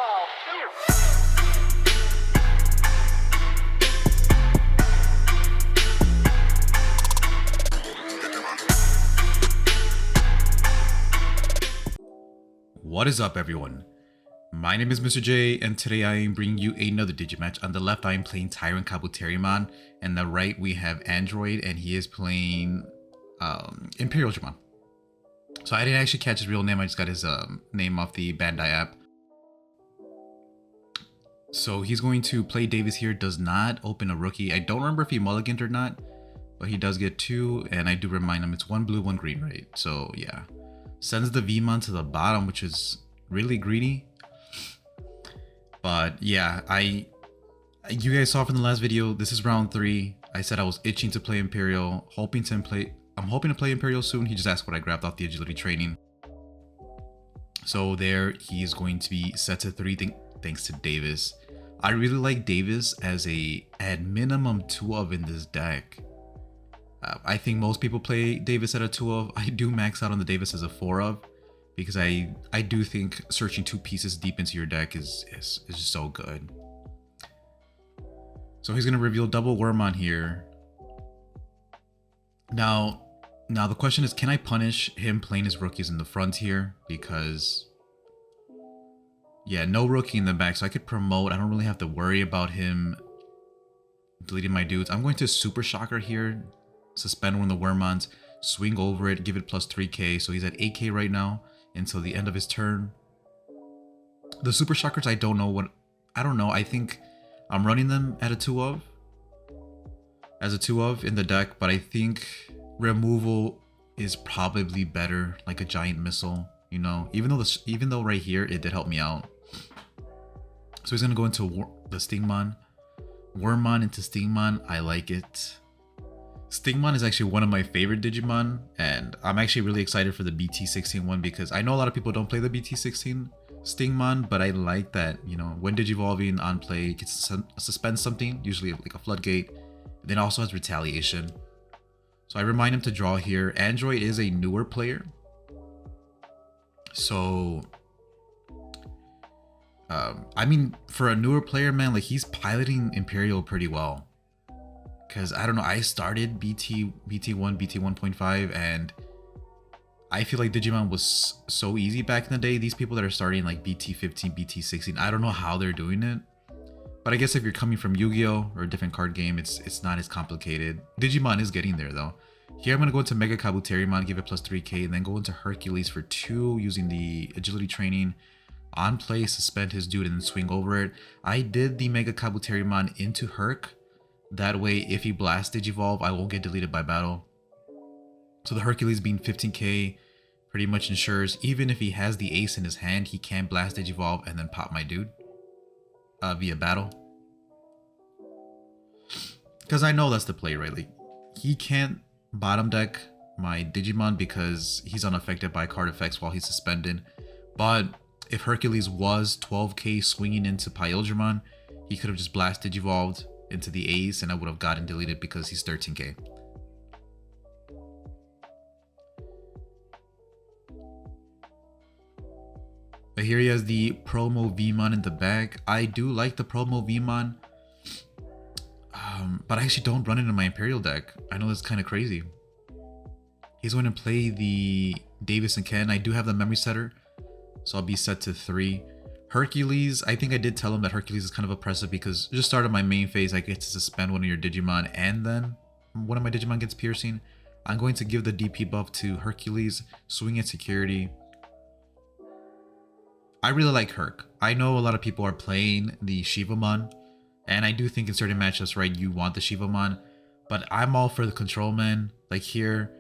What is up, everyone? My name is Mr. J, and today I am bringing you another Digimatch. On the left, I am playing TyrantKabuterimon, and the right we have Android, and he is playing Imperialdramon. So I didn't actually catch his real name, I just got his name off the Bandai app. So he's going to play Davis here, does not open a rookie. I don't remember if he mulliganed or not, but he does get two, and I do remind him it's one blue, one green, right? So yeah. Sends the Vmon to the bottom, which is really greedy. But yeah, you guys saw from the last video, this is round 3. I said I was itching to play Imperial, I'm hoping to play Imperial soon. He just asked what I grabbed off the agility training. So there, he's going to be set to 3 thanks to Davis. I really like Davis as at minimum 2 of in this deck. I think most people play Davis at a 2 of. I do max out on the Davis as a 4 of, because I do think searching 2 pieces deep into your deck is just so good. So he's gonna reveal double Wormmon here. Now the question is, can I punish him playing his rookies in the front here? Because yeah, no rookie in the back, so I could promote. I don't really have to worry about him deleting my dudes. I'm going to Super Shocker here, suspend one of the Wormmons, swing over it, give it plus 3k. So he's at 8k right now until the end of his turn. The Super Shockers, I don't know. I think I'm running them at a 2 of, as a 2 of in the deck, but I think removal is probably better, like a giant missile, you know, even though right here it did help me out. So he's gonna go into the Stingmon, Wormmon into Stingmon. I like it. Stingmon is actually one of my favorite Digimon, and I'm actually really excited for the BT16 one, because I know a lot of people don't play the BT16 Stingmon, but I like that, you know, when Digivolving on play, it gets to suspend something, usually like a floodgate, then also has retaliation. So I remind him to draw here. Android is a newer player, so I mean, for a newer player, man, like, he's piloting Imperial pretty well. Because I don't know, I started BT1, BT 1.5, and I feel like Digimon was so easy back in the day. These people that are starting like BT15, BT16, I don't know how they're doing it. But I guess if you're coming from Yu-Gi-Oh! Or a different card game, it's not as complicated. Digimon is getting there though. Here I'm going to go into Mega Kabuterimon, give it plus 3k, and then go into Hercules for 2 using the agility training. On play, suspend his dude and then swing over it. I did the Mega Kabuterimon into Herc. That way, if he blasts Digivolve, I won't get deleted by battle. So the Hercules being 15k pretty much ensures, even if he has the ace in his hand, he can blast Digivolve and then pop my dude via battle. Because I know that's the play, right? Like, he can't bottom deck my Digimon because he's unaffected by card effects while he's suspended. But if Hercules was 12k swinging into Imperialdramon, he could have just blast Digivolved into the ace, and I would have gotten deleted because he's 13k. But here he has the promo Vmon in the back. I do like the promo Vmon, but I actually don't run it in my Imperial deck. I know that's kind of crazy. He's going to play the Davis and Ken. I do have the memory setter, so I'll be set to 3. Hercules, I think I did tell him that Hercules is kind of oppressive, because just started my main phase, I get to suspend one of your Digimon, and then one of my Digimon gets piercing. I'm going to give the DP buff to Hercules, swing at security. I really like Herc. I know a lot of people are playing the Shivamon, and I do think in certain matchups, right, you want the Shivamon, but I'm all for the control, man. Like here,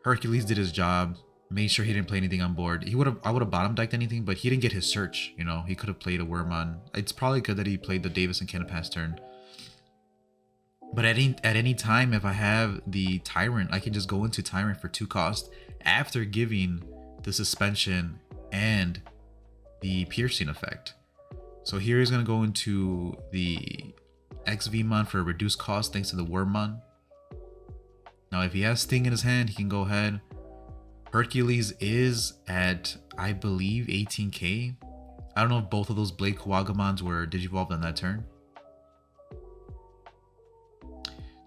Hercules did his job. Made sure he didn't play anything on board. I would have bottom decked anything, but he didn't get his search. You know, he could have played a Wormmon. It's probably good that he played the Davis and Ken past turn. But at any time, if I have the Tyrant, I can just go into Tyrant for 2 cost after giving the suspension and the piercing effect. So here he's gonna go into the XVmon for a reduced cost thanks to the Wormmon. Now if he has Sting in his hand, he can go ahead. Hercules is at, I believe, 18k. I don't know if both of those Blade Kawagamons were Digivolved on that turn.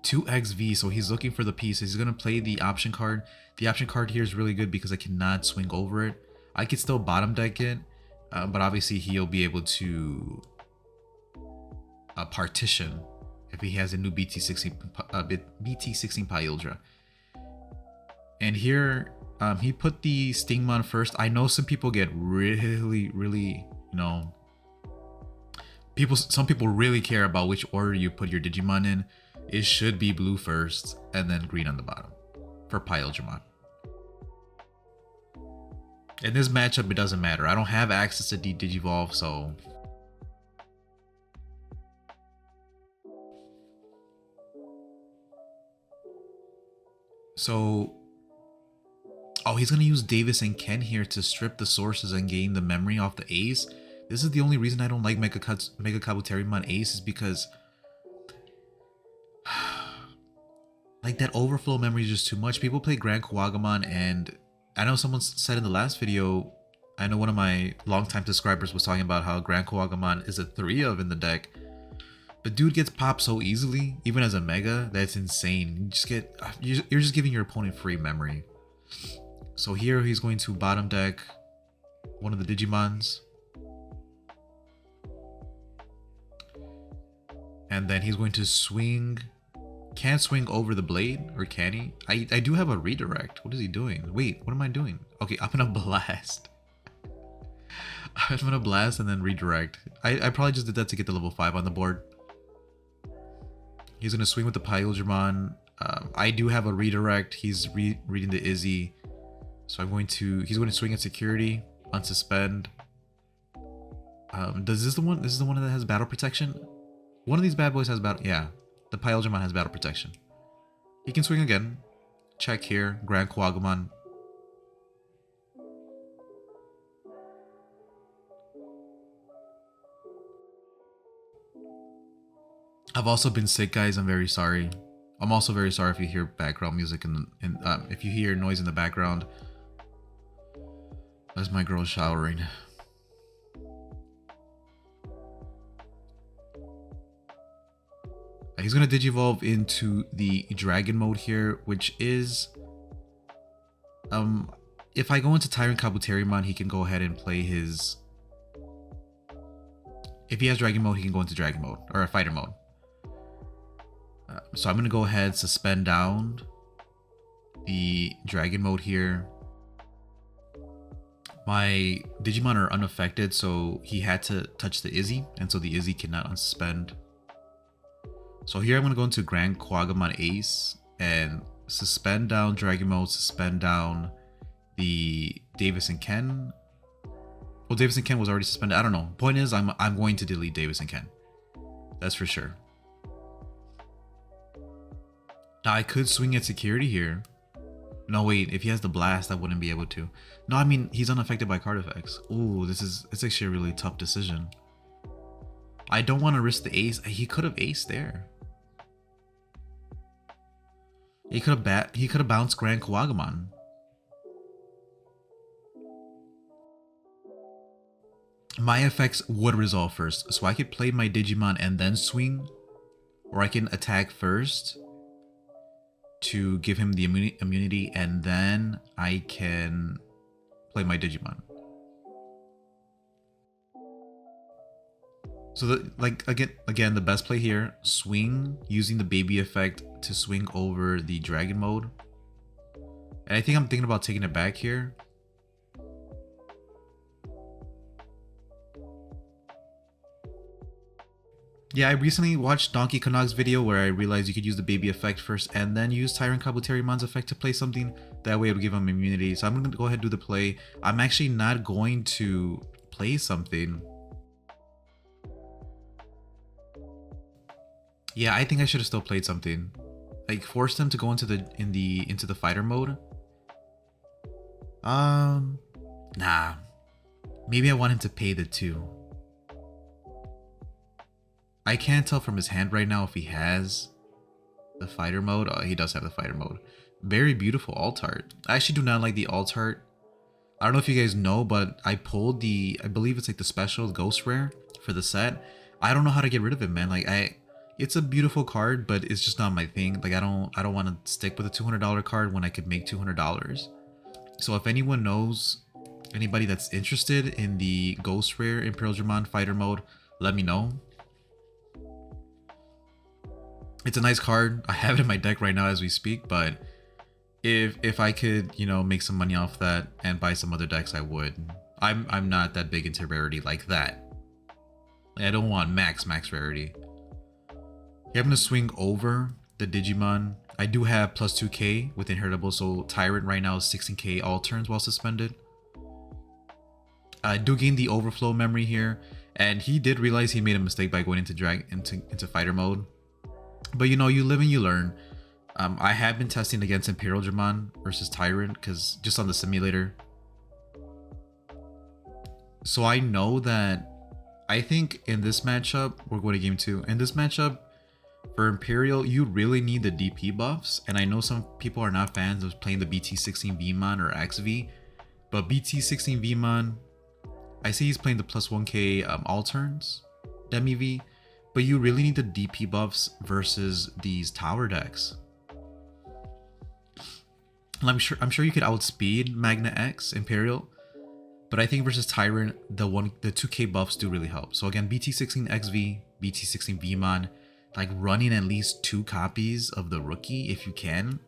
2xv, so he's looking for the pieces. He's going to play the option card. The option card here is really good because I cannot swing over it. I could still bottom deck it, but obviously he'll be able to partition if he has a new BT16 Pyldra. And here he put the Stingmon first. I know some people get really, you know, some people really care about which order you put your Digimon in. It should be blue first and then green on the bottom for Imperialdramon. In this matchup, it doesn't matter. I don't have access to Digivolve, so oh, he's gonna use Davis and Ken here to strip the sources and gain the memory off the Ace. This is the only reason I don't like Mega Kabuterimon Ace, is because like that overflow memory is just too much. People play Grand Kawagamon, and I know someone said in the last video, I know one of my longtime subscribers was talking about how Grand Kawagamon is a 3 of in the deck. But dude gets popped so easily, even as a Mega, that's insane. You're just giving your opponent free memory. So here he's going to bottom deck one of the Digimons. And then he's going to swing. Can't swing over the blade, or can he? I do have a redirect. What is he doing? Wait, what am I doing? Okay, I'm gonna blast. I'm gonna blast and then redirect. I probably just did that to get the level 5 on the board. He's gonna swing with the Imperialdramon. I do have a redirect. He's reading the Izzy. So he's going to swing at security, unsuspend. This is the one that has battle protection? One of these bad boys has battle, yeah. The Imperialdramon has battle protection. He can swing again. Check here, Grand Kawagamon. I've also been sick, guys. I'm very sorry. I'm also very sorry if you hear background music and if you hear noise in the background. That's my girl showering. He's gonna Digivolve into the Dragon mode here, which is if I go into TyrantKabuterimon, he can go ahead and play his. If he has Dragon mode, he can go into Dragon mode or a Fighter mode. So I'm gonna go ahead, suspend down the Dragon mode here. My Digimon are unaffected, so he had to touch the Izzy, and so the Izzy cannot unsuspend. So here I'm going to go into Grand Kawagamon Ace and suspend down Dragon mode, suspend down the Davis and Ken. Well, Davis and Ken was already suspended. I don't know. Point is, I'm going to delete Davis and Ken. That's for sure. Now I could swing at security here. No, wait, if he has the blast, I wouldn't be able to. No, I mean, he's unaffected by card effects. Ooh, it's actually a really tough decision. I don't want to risk the ace. He could have aced there. He could have bounced Grand Kawagamon. My effects would resolve first, so I could play my Digimon and then swing, or I can attack first to give him the immunity, and then I can play my Digimon. So again, the best play here, swing using the baby effect to swing over the Dragon mode. And I think I'm thinking about taking it back here. Yeah, I recently watched Donkey Konog's video where I realized you could use the baby effect first and then use TyrantKabuterimon's effect to play something. That way it would give him immunity. So I'm going to go ahead and do the play. I'm actually not going to play something. Yeah, I think I should have still played something. Like forced him to go into the fighter mode. Nah. Maybe I want him to pay the 2. I can't tell from his hand right now if he has the fighter mode. Oh, he does have the fighter mode. Very beautiful alt art. I actually do not like the alt art I don't know if you guys know, but I pulled the, I believe it's like the special ghost rare for the set. I don't know how to get rid of it, man. Like it's a beautiful card, but it's just not my thing. Like I don't want to stick with a $200 card when I could make $200. So if anyone knows anybody that's interested in the ghost rare Imperialdramon fighter mode, let me know. It's a nice card. I have it in my deck right now as we speak, but if I could, you know, make some money off that and buy some other decks, I would. I'm not that big into rarity like that. I don't want max rarity. Here I'm gonna swing over the Digimon. I do have plus 2k with Inheritable, so Tyrant right now is 16k all turns while suspended. I do gain the overflow memory here, and he did realize he made a mistake by going into fighter mode. But you know, you live and you learn. I have been testing against Imperialdramon versus Tyrant because just on the simulator. So I know that I think in this matchup, we're going to game 2. In this matchup, for Imperial, you really need the DP buffs. And I know some people are not fans of playing the BT16 VMon or XV. But BT16 VMon, I see he's playing the plus 1k all turns, Demi V. But you really need the DP buffs versus these tower decks. And I'm sure you could outspeed Magna X Imperial, but I think versus Tyrant, the 2k buffs do really help. So again, BT16 XV, BT16 VMon, like running at least 2 copies of the rookie if you can.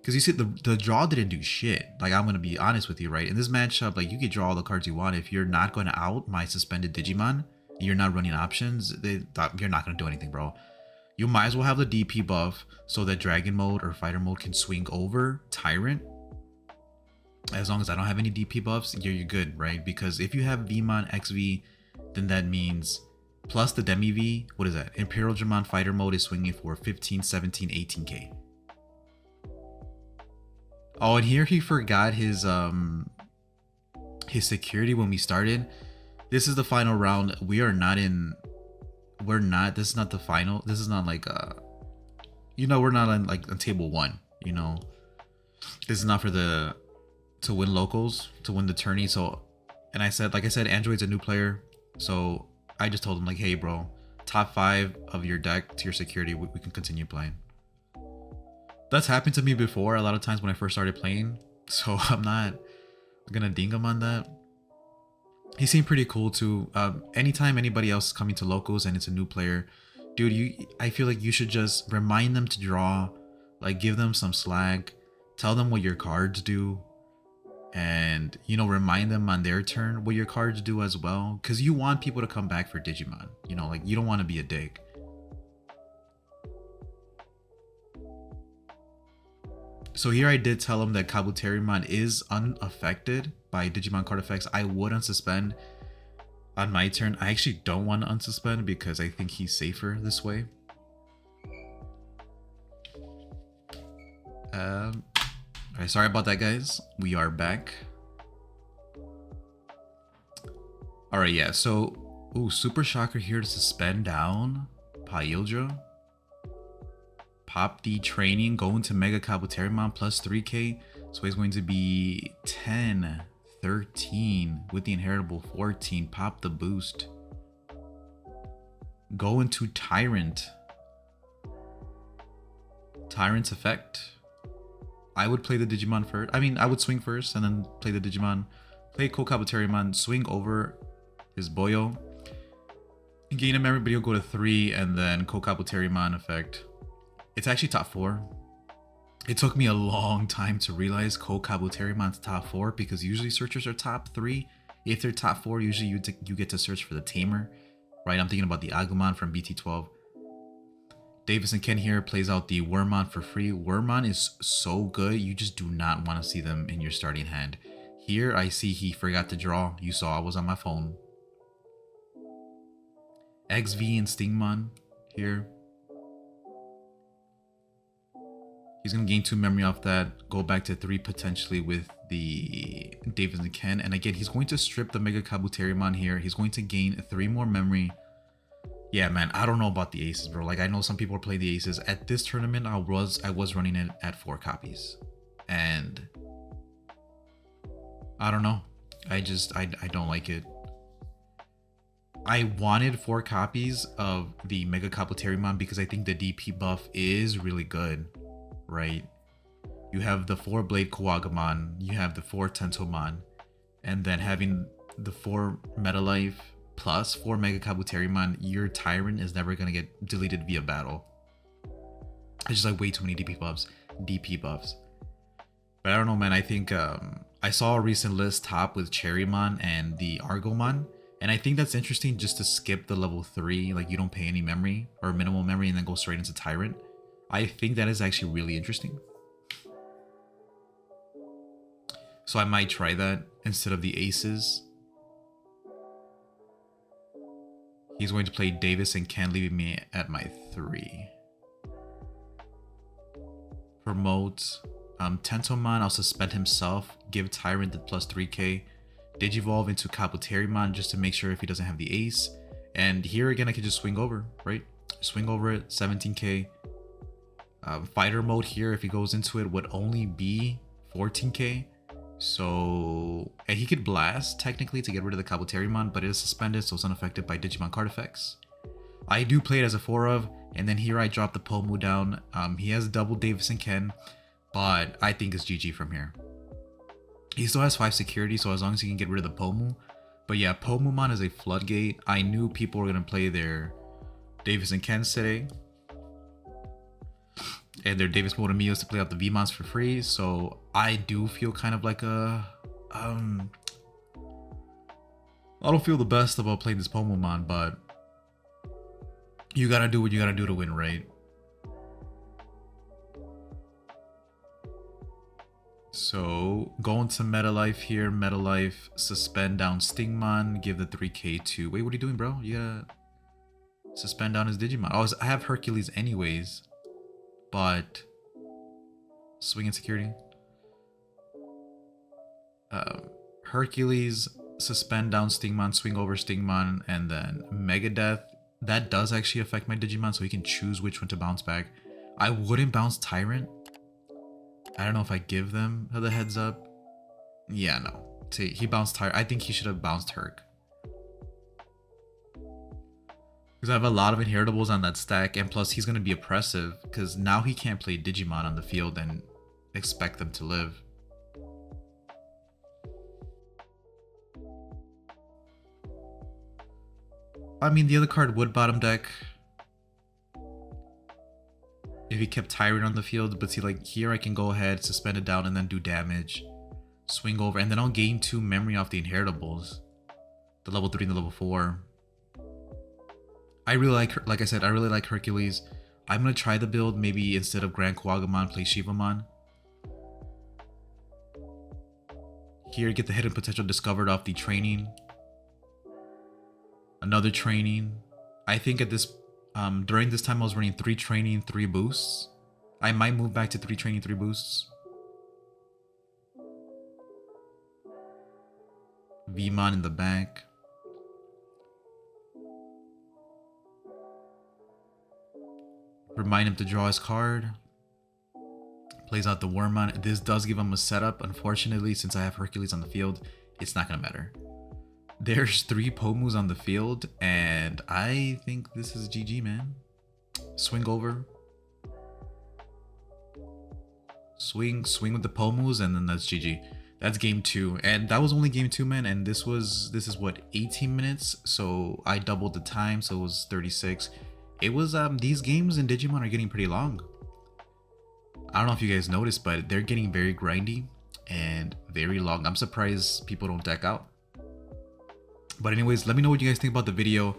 Because you see, the draw didn't do shit. Like, I'm going to be honest with you, right? In this matchup, like, you could draw all the cards you want. If you're not going to out my suspended Digimon, you're not running options, you're not going to do anything, bro. You might as well have the DP buff so that Dragon Mode or Fighter Mode can swing over Tyrant. As long as I don't have any DP buffs, you're good, right? Because if you have VMon XV, then that means plus the Demi V, what is that? Imperialdramon Fighter Mode is swinging for 15, 17, 18k. Oh, and here he forgot his security when we started. This is the final round. This is not the final. This is not like we're not on like on table 1, you know. This is not for to win locals, to win the tourney. So, and like I said, Android's a new player. So I just told him like, hey bro, top 5 of your deck to your security, we can continue playing. That's happened to me before a lot of times when I first started playing. So I'm not gonna ding him on that. He seemed pretty cool too. Anytime anybody else is coming to locals and it's a new player, dude, I feel like you should just remind them to draw, like give them some slack, tell them what your cards do, and you know, remind them on their turn what your cards do as well, because you want people to come back for Digimon. You know, like you don't want to be a dick. So here I did tell him that Kabuterimon is unaffected by Digimon card effects. I would unsuspend on my turn. I actually don't want to unsuspend because I think he's safer this way. Alright, sorry about that, guys. We are back. Alright, yeah, so Super Shocker here to suspend down Pyildra. Pop the training, go into Mega Kabuterimon plus 3k. So he's going to be 10, 13 with the Inheritable 14. Pop the boost. Go into Tyrant. Tyrant's effect. I would play the Digimon first. I mean, I would swing first and then play the Digimon. Play Kabuterimon, swing over his Boyo. Gain a memory, but he'll go to 3 and then Kabuterimon effect. It's actually top 4. It took me a long time to realize Kabuterimon's top 4 because usually searchers are top 3. If they're top 4, usually you get to search for the Tamer, right? I'm thinking about the Agumon from BT12. Davis and Ken here plays out the Wormmon for free. Wormmon is so good, you just do not want to see them in your starting hand. Here I see he forgot to draw. You saw I was on my phone. XV and Stingmon here. He's going to gain 2 memory off that, go back to 3 potentially with the Davis and Ken. And again, he's going to strip the Mega Kabuterimon here. He's going to gain 3 more memory. Yeah, man, I don't know about the aces, bro. Like, I know some people are playing the aces. At this tournament, I was running it at 4 copies. And I don't know. I don't like it. I wanted 4 copies of the Mega Kabuterimon because I think the DP buff is really good, right? You have the 4 Blade Kawagamon, you have the 4 Tentomon, and then having the 4 Meta Life plus 4 Mega Kabuterimon, your Tyrant is never gonna get deleted via battle. It's just like way too many DP buffs. But I don't know, man. I think I saw a recent list top with Cherrymon and the Argomon, and I think that's interesting just to skip the level 3, like you don't pay any memory or minimal memory and then go straight into Tyrant. I think that is actually really interesting. So I might try that instead of the aces. He's going to play Davis and Ken, leaving me at my 3. Promote Tentomon, I'll suspend himself, give Tyrant the plus 3k, Digivolve into Kabuterimon just to make sure if he doesn't have the ace. And here again, I can just swing over, right? Swing over it, 17k. Fighter mode here, if he goes into it, would only be 14k. So, and he could blast technically to get rid of the Kabuterimon, but it is suspended, so it's unaffected by Digimon card effects. I do play it as a 4 of, and then here I drop the Pomu down. He has double Davis and Ken, but I think it's GG from here. He still has 5 security, so as long as he can get rid of the Pomu. But yeah, Pomumon is a floodgate. I knew people were going to play their Davis and Ken today, and their Davis Motomios to play out the VMons for free, so I do feel kind of like a... I don't feel the best about playing this Pomumon, but you gotta do what you gotta do to win, right? So, going to Meta Life here. Meta Life, suspend down Stingmon, give the 3k to... Wait, what are you doing, bro? You gotta suspend down his Digimon. Oh, I have Hercules anyways, but... Swing and security. Hercules, suspend down Stingmon, swing over Stingmon, and then Megadeth. That does actually affect my Digimon, so he can choose which one to bounce back. I wouldn't bounce Tyrant. I don't know if I give them the heads up. Yeah, no. See, he bounced Tyrant. I think he should have bounced Herc. Because I have a lot of inheritables on that stack, and plus he's going to be oppressive, because now he can't play Digimon on the field and expect them to live. I mean, the other card would bottom deck if he kept Tyrant on the field, but see, like here I can go ahead, suspend it down, and then do damage, swing over, and then I'll gain 2 memory off the inheritables, the level 3 and the level 4. I really like I said, I really like Hercules. I'm gonna try the build, maybe instead of Grand Kawagamon, play Shivamon. Here, get the hidden potential discovered off the training. Another training. I think at this during this time I was running 3 training, 3 boosts. I might move back to 3 training, 3 boosts. Vmon in the back. Remind him to draw his card. Plays out the Wormmon. This does give him a setup. Unfortunately, since I have Hercules on the field, it's not gonna matter. There's 3 Pomus on the field, and I think this is GG, man. Swing over. Swing with the Pomus, and then that's GG. That's game 2, and that was only game 2, man. And this is what, 18 minutes, so I doubled the time, so it was 36. It was these games in Digimon are getting pretty long. I don't know if you guys noticed, but they're getting very grindy and very long. I'm surprised people don't deck out. But anyways, let me know what you guys think about the video.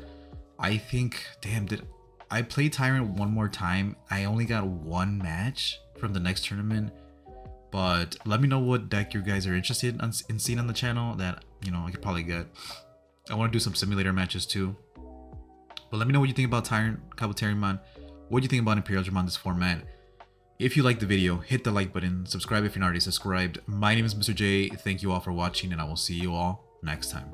I think, damn, did I play Tyrant one more time? I only got 1 match from the next tournament. But let me know what deck you guys are interested in seeing on the channel that, you know, I could probably get. I want to do some simulator matches too. But let me know what you think about TyrantKabuterimon. What do you think about Imperialdramon, this format? If you liked the video, hit the like button. Subscribe if you're not already subscribed. My name is Mr. J. Thank you all for watching, and I will see you all next time.